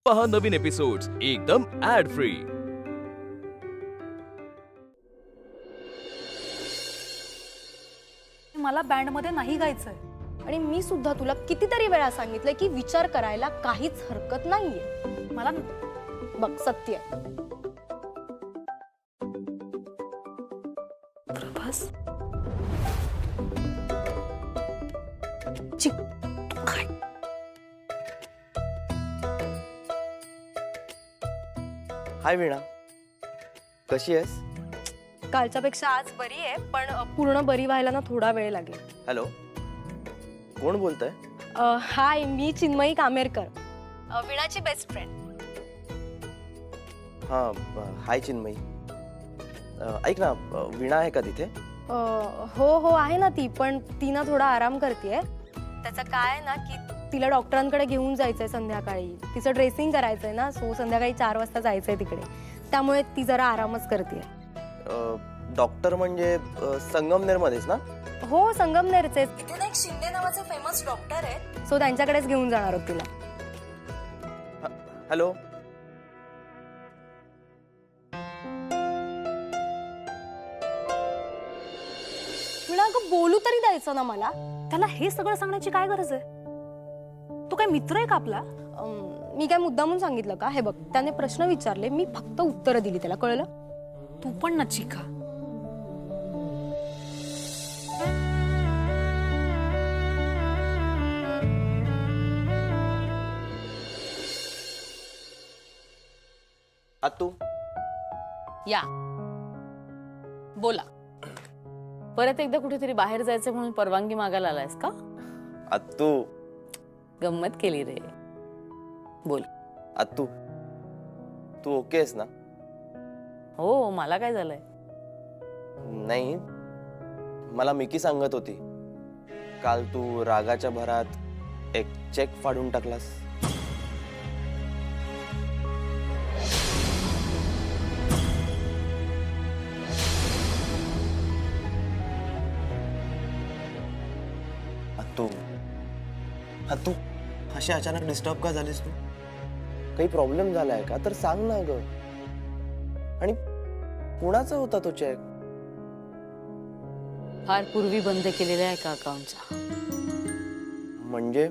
पहा नवीन एपिसोड्स एकदम add free. मला बँड मध्ये नाही गायचंय आणि मी सुद्धा तुला कितीतरी वेळा सांगितलंय की विचार करायला काहीच हरकत नाहीये। मला बघ सत्य प्रभास हाय वीणा, कशी आहेस? कालच्यापेक्षा आज बरी आहे, पण पूर्ण बरी व्हायला ना थोडा वेळ लागेल। हॅलो, कोण बोलतंय? हाय, मी चिन्मयी कामेरकर, वीणाची बेस्ट फ्रेंड। हां, हाय चिन्मयी। ऐक ना, वीणा आहे का तिथे? हो हो आहे ना ती, पण ती ना थोडा आराम करतेय। त्याचं काय आहे ना की तिला डॉक्टरांकडे घेऊन जायचंय संध्याकाळी, तिचं ड्रेसिंग करायचंय ना, सो संध्याकाळी 4 वाजता जायचंय तिकडे, त्यामुळे ती जरा आरामच करतेय। डॉक्टर म्हणजे संगमनेरमध्येच ना? हो, संगमनेरचे। इथे एक शिंदे नावाचे फेमस डॉक्टर आहेत, सो त्यांच्याकडेच घेऊन जाणार आहोत तिला। हॅलो, अगं बोलू तरी द्यायचं ना मला। त्याला हे सगळं सांगण्याची काय गरज आहे? तो काय मित्र आहे का आपला? मी काय मुद्दामून सांगितलं का? हे बघ, त्याने प्रश्न विचारले, मी फक्त उत्तरं दिली त्याला, कळलं? तू पण ना चिका। आतू या बोला। परत एकदा कुठेतरी बाहेर जायचं म्हणून परवानगी मागायला आलायस का? आतू गंमत केली रे, बोल। आतू, तू ओके आहेस ना? हो, मला काय झालंय? नाही, मला मिकी सांगत होती काल तू रागाच्या भरात एक चेक फाडून टाकलास। तू अशी अचानक डिस्टर्ब का झालीस? तू काही प्रॉब्लेम झालाय का तर सांग ना ग। आणि कुणाचा होता तो चेक? फार पूर्वी बंद केलेला आहे का अकाउंटचा? म्हणजे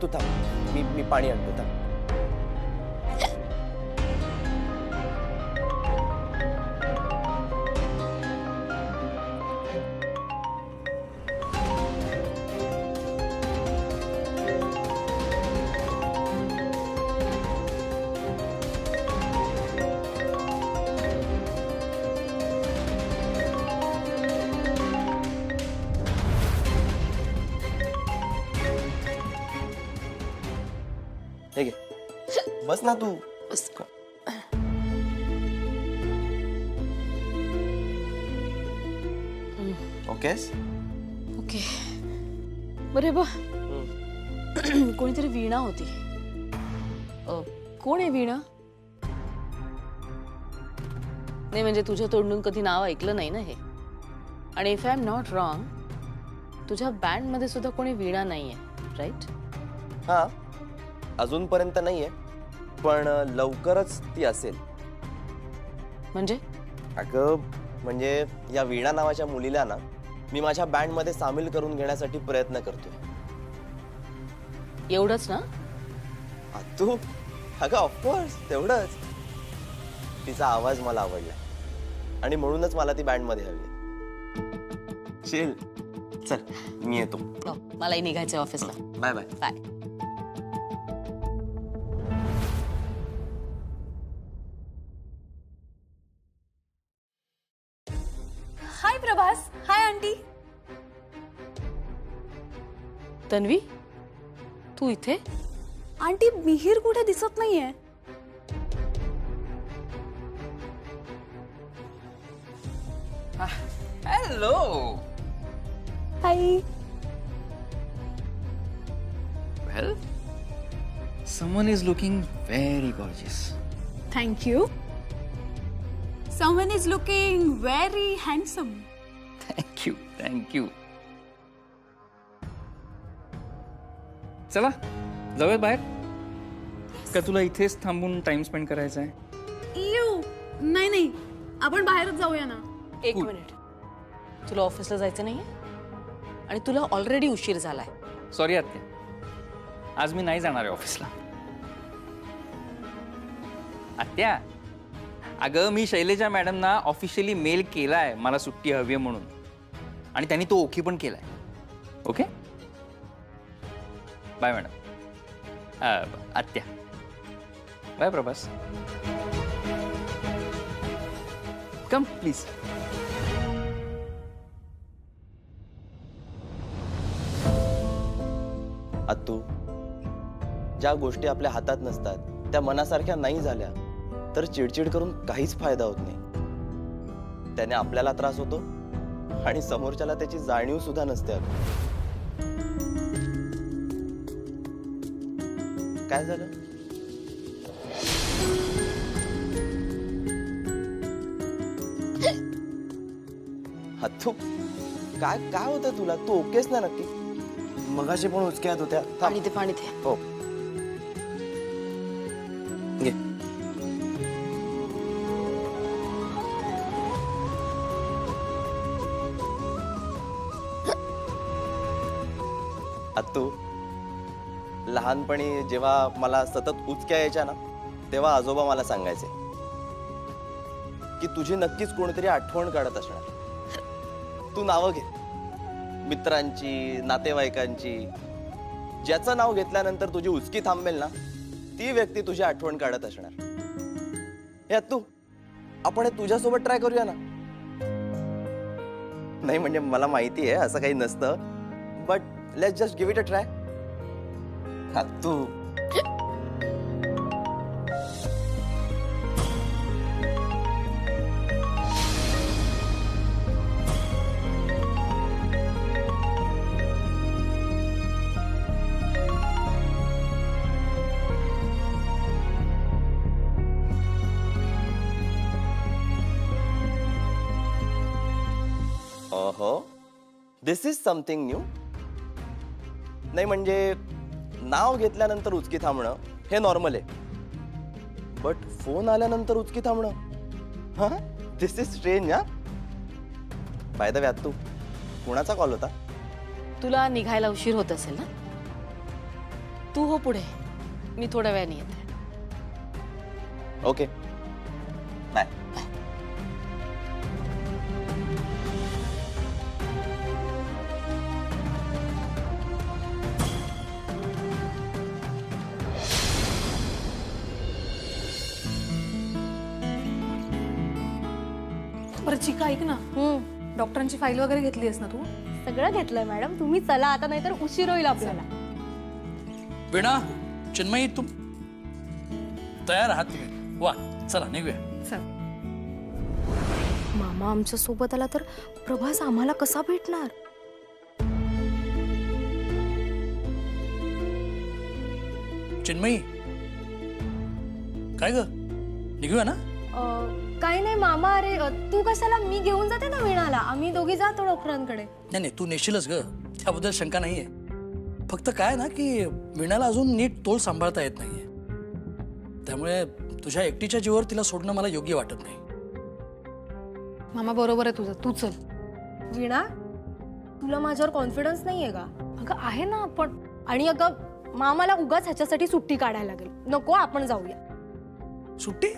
तू थांब, मी पाणी आणतो, थांब। हे घे, बस ना तू। बस। ओकेस? ओके, बरे बा। कोणीतरी वीणा होती। कोण आहे वीणा? नाही म्हणजे तुझ्या तोंडून कधी नाव ऐकलं नाही ना हे। आणि if I am not wrong, तुझ्या बँड मध्ये सुद्धा कोणी वीणा नाहीये, राईट? हा, अजूनपर्यंत नाहीये, पण लवकरच ती असेल। म्हणजे? अगं, म्हणजे या वीणा नावाच्या मुलीला ना मी माझ्या बँड मध्ये सामील करून घेण्यासाठी प्रयत्न करतोय। एवढंच ना? तू अगं ऑफकोर्स तेवढंच। तिचा आवाज मला आवडला आणि म्हणूनच मला ती बँड मध्ये हवी। चल चल, मी येतो। मलाही निघायचं ऑफिसला। Bye bye bye. Hi Prabhas, hi aunty. Tanvi, तू इथे? आंटी, मिहीर कुठे दिसत नाहीये। Hello. Hi. Well, someone is looking very gorgeous. Thank you. Someone is looking very handsome. Thank you. Thank you. चला जाऊयात बाहेर का तुला इथेच थांबून टाइम स्पेंड करायचा आहे? नाही नाही, आपण बाहेरच जाऊया ना. एक मिनिट, तुला ऑफिसला जायचं नाहीये आणि तुला ऑलरेडी उशीर झालाय. सॉरी आत्या, आज मी नाही जाणार आहे ऑफिसला. आत्या, अगं मी शैलेजा मॅडमना ऑफिशियली मेल केलाय मला सुट्टी हवी आहे म्हणून, आणि त्यांनी तो ओके पण केलाय. Okay bye madam. आत्या बाय. Prabhas come please. आत्तू, ज्या गोष्टी आपल्या हातात नसतात त्या मनासारख्या नाही झाल्या तर चिडचिड करून काहीच फायदा होत नाही. त्याने आपल्याला त्रास होतो आणि समोरच्याला त्याची जाणीव सुद्धा नसते. काय झालं? आत्तू, काय काय होतं तुला? तू ओकेस ना नक्की? मगाशी पण उचक्यात होत्या. पाणी दे, पाणी दे. हो घे. आत्तू, लहानपणी जेव्हा मला सतत उचक्या यायच्या ना तेव्हा आजोबा मला सांगायचे की तुझी नक्कीच कोणीतरी आठवण काढत असणार. तू नावं घे, मित्रांची, नातेवाईकांची. ज्याचं नाव घेतल्यानंतर तुझी उचकी थांबेल ना ती व्यक्ती तुझी आठवण काढत असणार. हे तू, आपण हे तुझ्यासोबत ट्राय करूया ना? नाही म्हणजे मला माहिती आहे असं काही नसतं, but let's just give it a try. तू दिस इज समथिंग न्यू. नाही म्हणजे नाव घेतल्यानंतर उचकी थांबणं हे नॉर्मल आहे, बट फोन आल्यानंतर उचकी थांबणं, हा दिस इज स्ट्रेंज. हा बाय द वे, तू कुणाचा कॉल होता? तुला निघायला उशीर होत असेल ना? तू हो पुढे, मी थोड्या वेळाने येते. Okay bye. बरं चिका, ऐक ना, डॉक्टरांची फाईल वगैरे घेतली आहेस ना तू? सगळं घेतलंय मॅडम. तुम्ही चला आता, नाहीतर उशीर होईल आपल्याला. वीणा, चिन्मयी, तुम तयार आहात तुम्ही? वा, चला निघूया. मामा आमच्या सोबत आला तर प्रभास आम्हाला कसा भेटणार? चिन्मयी, काय ग, निघूया ना? काही नाही मामा. अरे तू कशाला? मी घेऊन जाते ना वीणाला. आम्ही दोघी जातो डॉक्टरांकडे. नाही नाही, तू नेशीलच ग, त्याबद्दल शंका नाहीये. फक्त काय ना की वीणाला अजून नीट तोल सांभाळता येत नाहीये, त्यामुळे तुझ्या एकटीच्या जीवावर तिला सोडणं मला योग्य वाटत नाही. मामा बरोबर आहे तुझं, तू चल. वीणा, तुला माझ्यावर कॉन्फिडन्स नाहीये का? अगं आहे ना, पण आणि अगं मामाला उगाच ह्याच्यासाठी सुट्टी काढायला लागेल. नको, आपण जाऊया. सुट्टी?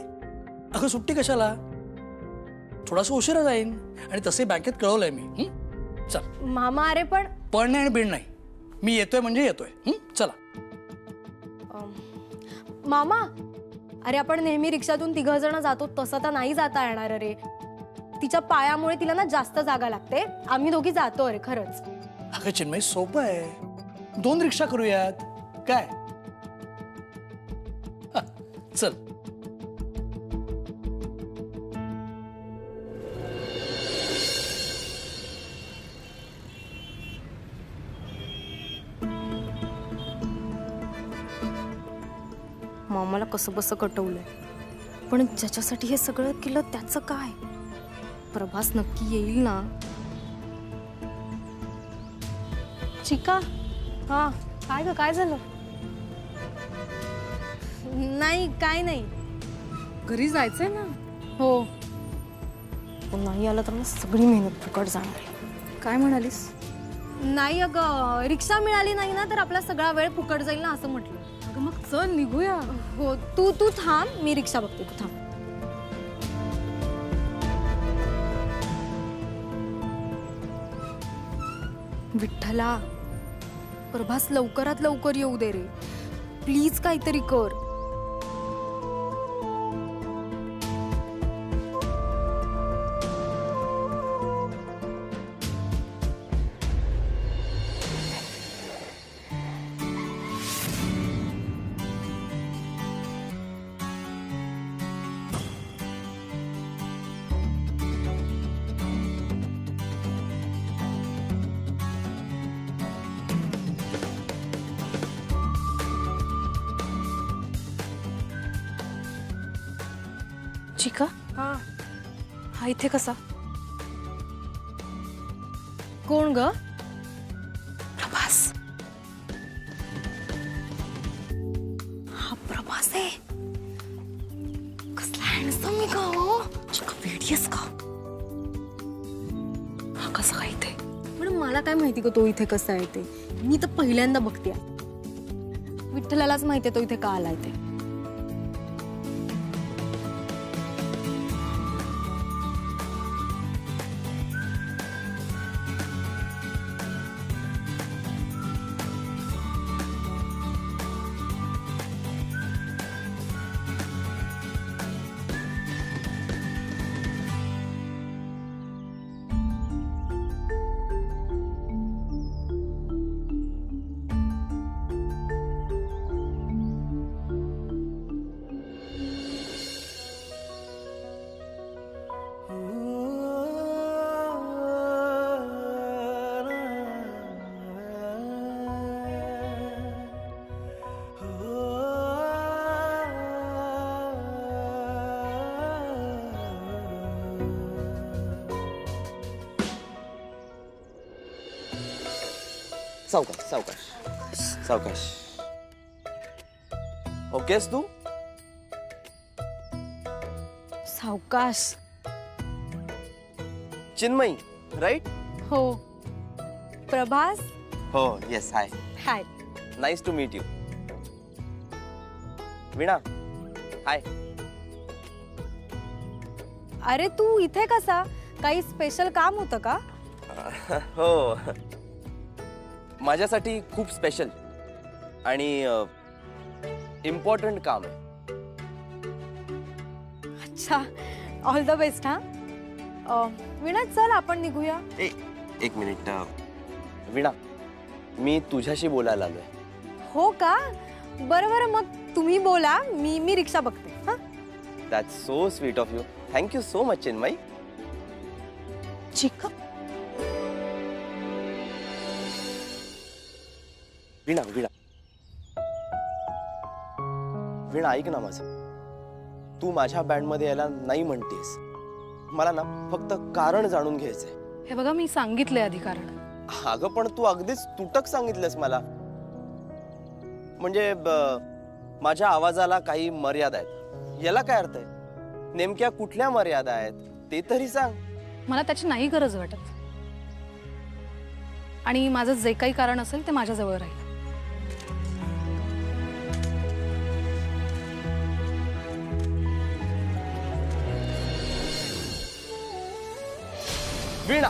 अगं सुट्टी कशाला? थोडासा उशिरा जाईन, आणि तसे बँकेत कळवलंय मी. चल. मामा अरे पण नाही आणि बीड नाही, मी येतोय म्हणजे येतोय. चला. मामा, अरे आपण नेहमी रिक्षातून 3 जण जातो तसं तर नाही जाता येणार. अरे तिच्या पायामुळे तिला ना जास्त जागा लागते. आम्ही दोघी जातो. अरे खरंच. अगं चिन्मय, सोपं आहे, 2 रिक्षा करूयात. काय? चल. मामाला कसं बसं कटवलंय, पण ज्याच्यासाठी हे सगळं केलं त्याचं काय? प्रभास नक्की येईल ना? चिका, हा काय ग, काय झालं? नाही काय नाही. घरी जायचंय ना. हो पण नाही आलं तर मग सगळी मेहनत फुकट जाणार आहे. काय म्हणालीस? नाही अगं, रिक्षा मिळाली नाही ना तर आपला सगळा वेळ फुकट जाईल ना असं म्हटलं. अगं मग चल निघूया. हो तू तू थांब, मी रिक्षा बघते, तू थांब. विठ्ठला, प्रभास लवकरात लवकर येऊ दे रे, प्लीज काहीतरी कर. चिका, हा इथे कसा? कोण ग? प्रभास. हा प्रभास आहे. कसला हँडसम आहे का हो? चिका वेडीयस का? हा कसा काय इथे? पण मला काय माहिती का तो इथे कसा आहे ते. मी तर पहिल्यांदा बघते. विठ्ठलालाच माहितीये तो इथे का आलाय ते. सावकाश सावकाश सावकाश. ओकेस तू? सावकाश. चिन्मयी राईट? हो. प्रभास. हो yes. Hi. Hi. Nice to meet you. Veena hi. अरे तू इथे कसा? काही स्पेशल काम होतं का? हो, माझ्यासाठी खूप स्पेशल आणि इम्पॉर्टंट काम आहे. अच्छा, ऑल द बेस्ट. हा विणा, चल आपण निघूया. एक मिनिट. वीणा, मी तुझ्याशी बोलायला आलोय. हो का? बरं बरं, मग तुम्ही बोला, मी रिक्षा बघते. हा. That's so sweet of you. Thank you so much Chinmayi. चिका, वीणा वीणा वीणा, ऐक ना माझं. तू माझ्या बँडमध्ये यायला नाही म्हणतेस. मला ना फक्त कारण जाणून घ्यायचंय. हे बघा मी सांगितलंय आधी कारण. अगं पण तू अगदीच तुटक सांगितलंस मला. म्हणजे माझ्या आवाजाला काही मर्यादा आहेत. याला काय अर्थ आहे? नेमक्या कुठल्या मर्यादा आहेत ते तरी सांग. मला त्याची नाही गरज वाटत. आणि माझं जे काही कारण असेल ते माझ्याजवळ राहील. वीणा,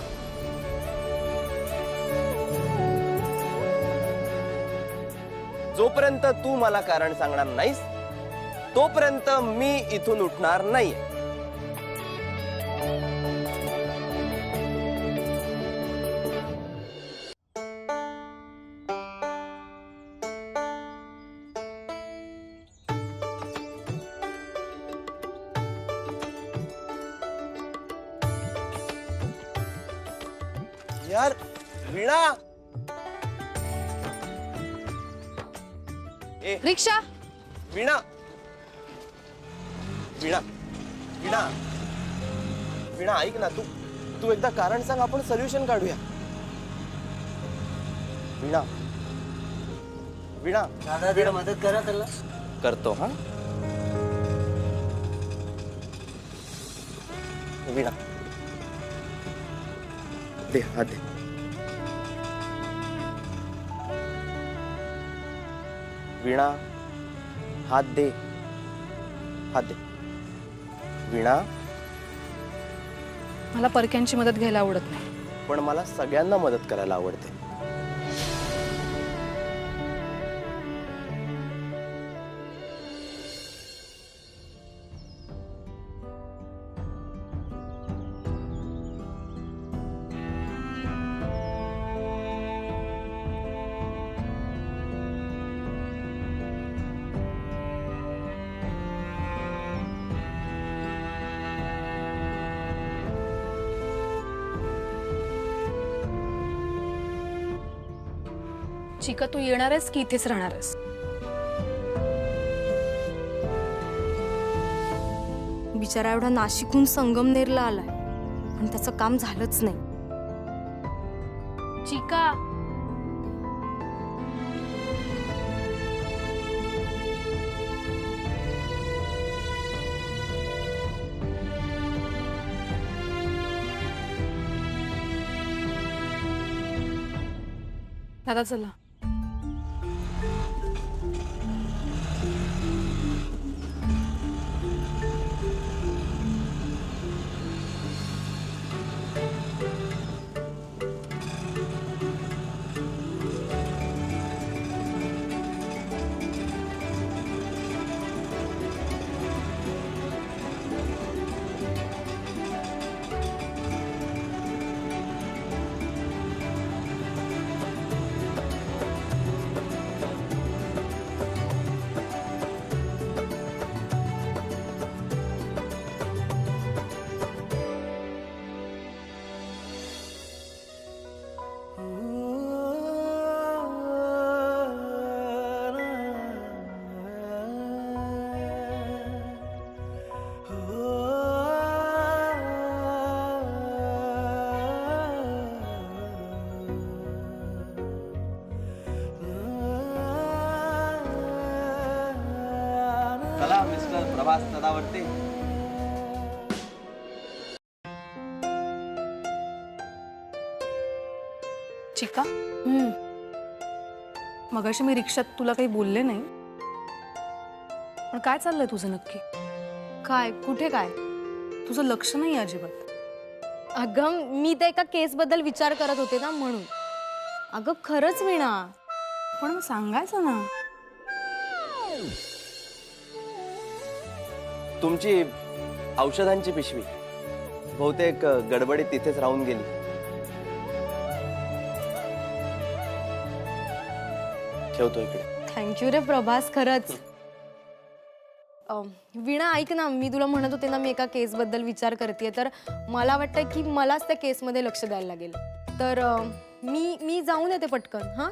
जोपर्यंत तू मला कारण सांगणार नाहीस तोपर्यंत मी इथून उठणार नाही. यार वीणा. रिक्षा. वीणा वीणा वीणा वीणा, ऐक ना. तू एकदा कारण सांग, आपण सोल्युशन काढूया. वीणा वीणा दादा जरा मदत करा त्याला. करतो हा. वीणा दे हात दे. वीणा हात दे. हात दे. वीणा मला परक्यांची मदत घ्यायला आवडत नाही. पण मला सगळ्यांना मदत करायला आवडते. चिका तू येणार आहेस की इथेच राहणार आहेस? बिचारा एवढा नाशिकहून संगमनेरला आलाय पण त्याचं काम झालंच नाही. चिका दादा चला. चला मिस्टर प्रभास सदावर्ते. चिका मगाशी मी रिक्षात तुला काही बोलले नाही पण काय चाललंय तुझं नक्की? काय कुठे काय? तुझं लक्ष नाही अजिबात. अगं मी त्या एका केस बद्दल विचार करत होते ना म्हणून. अगं खरंच वीणा. पण मग सांगायचं ना. तुमची औषधांची पिशवी बहुतेक गडबडीत तिथेच राहून गेली. ठेवतो इकडे. थँक्यू रे प्रभास खरंच. वीणा ऐक ना, मी तुला म्हणत होते ना मी एका केस बद्दल विचार करते तर मला वाटतं की मलाच त्या केसमध्ये लक्ष द्यायला लागेल. तर मी जाऊन येते पटकन. हा.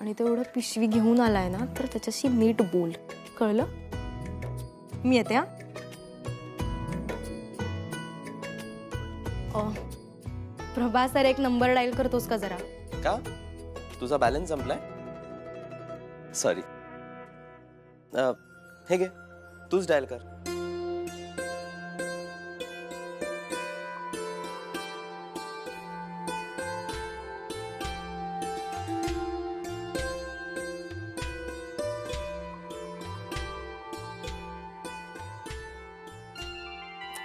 आणि तो एवढं पिशवी घेऊन आलाय ना तर त्याच्याशी नीट बोल, कळलं? मी येते. हा. प्रभास सर एक नंबर डायल करतोस का जरा? का तुझा बॅलन्स संपलाय? सॉरी. हे घे तूच डायल कर.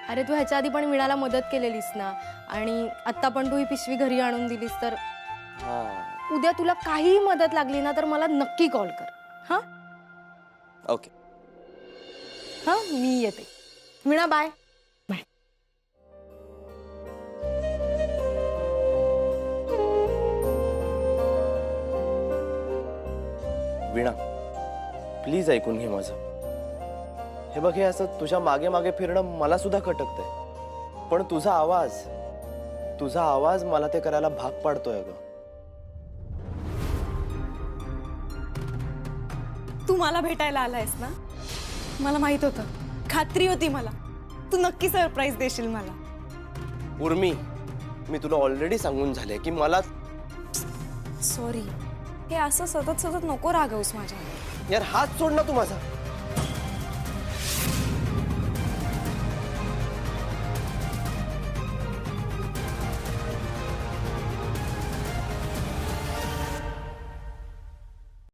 अरे तू ह्याच्या आधी पण वीणाला मदत केलेलीस ना आणि आता पण तू ही पिशवी घरी आणून दिलीस तर उद्या तुला काही मदत लागली ना तर मला नक्की कॉल कर. हा. ओके. हा मी येते. वीणा बाय. बाय. वीणा प्लीज ऐकून घे माझं. हे बघ, हे असं तुझ्या मागे मागे फिरणं मला सुद्धा खटकतंय पण तुझा आवाज मला ते करायला भाग पाडतोय. ग तू मला भेटायला आलायस ना? मला माहित होतं, खात्री होती मला तू नक्की सरप्राईज देशील मला. उर्मी, मी तुला ऑलरेडी सांगून झाले की मला सॉरी हे असं सतत सतत नको रागवूस माझ्यावर. यार हात सोड ना तू माझा.